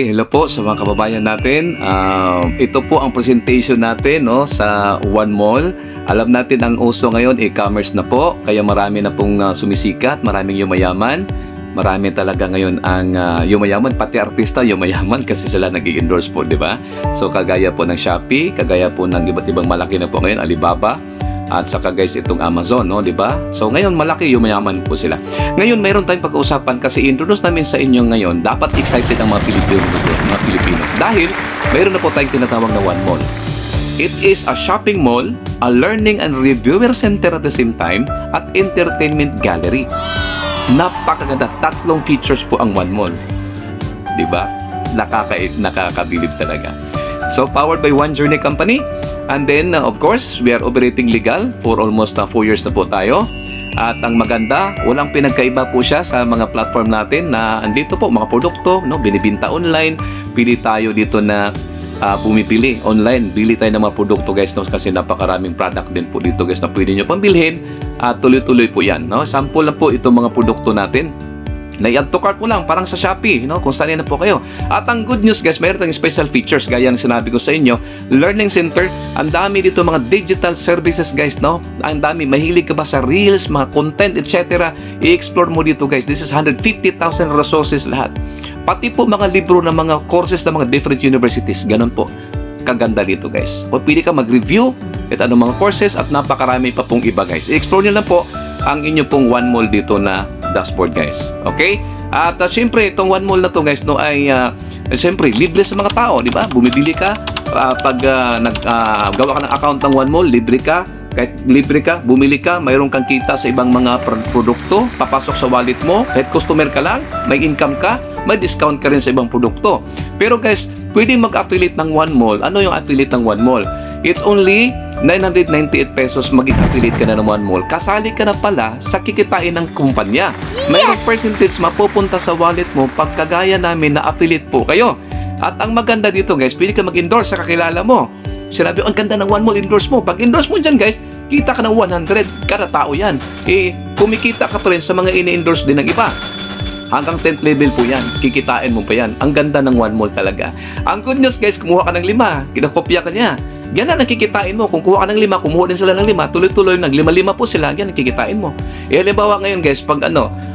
Hello po sa mga kababayan natin. Ito po ang presentation natin, no, sa One Mall. Alam natin ang uso ngayon, e-commerce na po. Kaya marami na pong sumisikat, maraming yumayaman. Marami talaga ngayon ang yumayaman, pati artista yumayaman kasi sila nag-i-endorse po, di ba? So kagaya po ng Shopee, kagaya po ng iba't ibang malaki na po ngayon, Alibaba. At saka guys itong Amazon, no, 'di ba? So ngayon malaki yumayaman po sila. Ngayon mayroon tayong pag-uusapan kasi introduce namin sa inyo ngayon, dapat excited ang mga Pilipino, dahil mayroon na po tayong tinatawag na One Mall. It is a shopping mall, a learning and reviewer center at the same time, at entertainment gallery. Napakaganda, tatlong features po ang One Mall. 'Di ba? Nakakabilib talaga. So, powered by One Journey Company. And then, of course, we are operating legal for almost 4 years na po tayo. At ang maganda, walang pinagkaiba po siya sa mga platform natin na andito po, mga produkto, no, binibinta online. Pili tayo dito na bumipili online. Bili tayo ng mga produkto, guys, no, kasi napakaraming product din po dito, guys, na pwede nyo pang bilhin. At tuloy-tuloy po yan. No? Sample lang po itong mga produkto natin. Na-add to cart mo lang, parang sa Shopee, no? Kung saan na po kayo. At ang good news, guys, mayroon tayong special features gaya ng sinabi ko sa inyo. Learning Center, ang dami dito mga digital services, guys, no? Ang dami, mahilig ka ba sa reels, mga content, etc. I-explore mo dito, guys. This is 150,000 resources lahat. Pati po mga libro ng mga courses ng mga different universities, ganun po. Kaganda dito, guys. O pili ka mag-review at anong mga courses at napakarami pa pong iba, guys. I-explore nyo lang po ang inyo pong One Mall dito na dashboard, guys. Okay? At siyempre, itong One Mall na to, guys, no, ay siyempre, libre sa mga tao, di ba? Bumibili ka, pag gawa ka ng account ng One Mall, libre ka. Kahit libre ka, bumili ka, mayroon kang kita sa ibang mga produkto, papasok sa wallet mo, kahit customer ka lang, may income ka, may discount ka rin sa ibang produkto. Pero guys, pwede mag-affiliate ng One Mall. Ano yung affiliate ng One Mall? It's only 998 pesos maging affiliate ka na ng One Mall. Kasali ka na pala sa kikitain ng kumpanya. Mayroong percentage mapupunta sa wallet mo pag kagaya namin na affiliate po kayo. At ang maganda dito, guys, pwede ka mag-endorse sa kakilala mo. Sinabi, ang ganda ng One Mall, endorse mo. Pag endorse mo dyan, guys, kita ka ng 100 kada tao yan. Kumikita ka pa rin sa mga ini-endorse din ng iba. Hanggang 10th level po yan. Kikitain mo pa yan. Ang ganda ng One Mall talaga. Ang good news, guys, kumuha ka ng 5. Kinakopya ka niya. Yan na nakikitain mo. Kung kuha ka ng 5, kumuha din sila ng 5. Tuloy-tuloy, nag-5 po sila. Yan, nakikitain mo. Halimbawa ngayon, guys, pag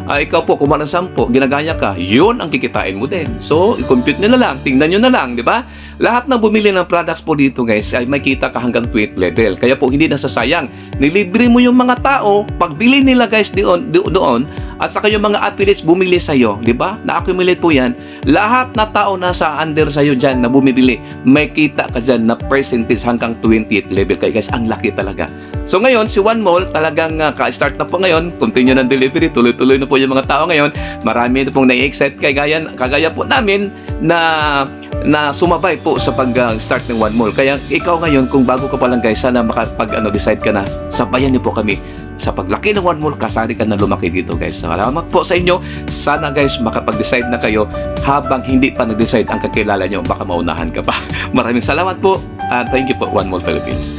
ikaw po, kumuha ng 10, ginagaya ka, yun ang kikitain mo din. So, i-compute nyo na lang. Tingnan nyo na lang, di ba? Lahat na bumili ng products po dito, guys, ay may kita ka hanggang 20th level. Kaya po, hindi nasasayang. Nilibre mo yung mga tao, pagbili nila, guys, doon, at saka yung mga affiliates bumili sa'yo, di ba? Na-accumulate po yan. Lahat na tao nasa under sa'yo dyan na bumibili, may kita ka dyan na percentage hanggang 20th level. Kaya guys, ang laki talaga. So ngayon, si One Mall talagang ka-start na po ngayon. Continue ng delivery. Tuloy-tuloy na po yung mga tao ngayon. Marami na pong na-excite kagaya po namin na sumabay po sa pag-start ng One Mall. Kaya ikaw ngayon, kung bago ka pa lang, guys, sana decide ka na, sabayan niyo po kami sa paglaki ng One Mall, kasali ka na lumaki dito, guys. Salamat po sa inyo. Sana, guys, makapag-decide na kayo habang hindi pa nag-decide ang kakilala nyo, baka maunahan ka pa. Maraming salamat po and thank you po, One Mall Philippines.